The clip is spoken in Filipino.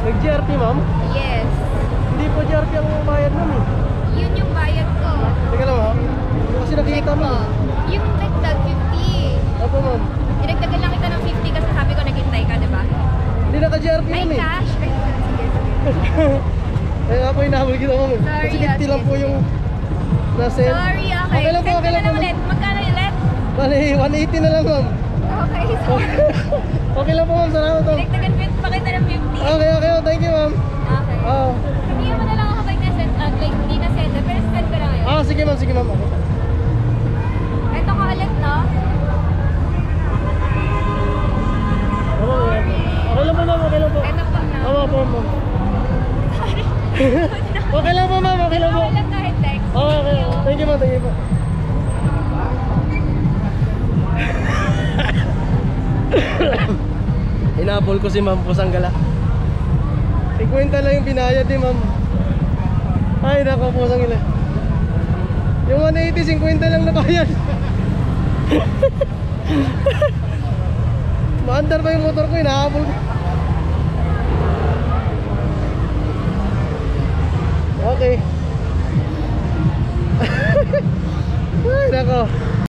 Nag-GRP, ma'am? Yes. Hindi po GRP ang bayad, ma'am eh. Yun yung bayad ko. Teka lang, ma'am. Kasi Check nakikita mo. mo. Yung dagdag 50. Opo, ma'am. Dinagdagan lang kita ng 50 kasi sabi ko naghintay ka, diba? Hindi naka-GRP, Ay, ma'am eh. cash. Ay, sige, sige. Kaya nga po hinahabol kita, ma'am eh. Sorry, Kasi 50 lang po yung na-send. Sorry, okay. Okay lang po, Send okay ko lang na po. ulit. Magkano ulit? Bali, 180 na lang, ma'am. Okay, sorry. Okay lang po, ma'am. Salamat, ma'am. Dinagdagan pa kita ng 50. Okay, okay. Thank you, ma'am. Okay. Oo. Hindi mo na lang ako pag na-send, like, hindi na-send, pero send ko na ngayon. Ah, sige, ma'am. Sige, ma'am. Okay. Ito ka ulit, no? Okay lang po, ma'am. Okay lang po. Ito pa na. Oo po, ma'am. Sorry. Okay lang po, ma'am. Okay lang po. Okay lang kahit text. Okay, okay. Thank you, ma'am. Thank you po. Hinabol ko si ma'am Pusanggala. 50 lang yung binayad ni ma'am. Ay, nako, Pusanggala. Yung 180, 50 lang nabayad. Maandar pa yung motor ko, hinahabol ko. Okay. Ay, nako.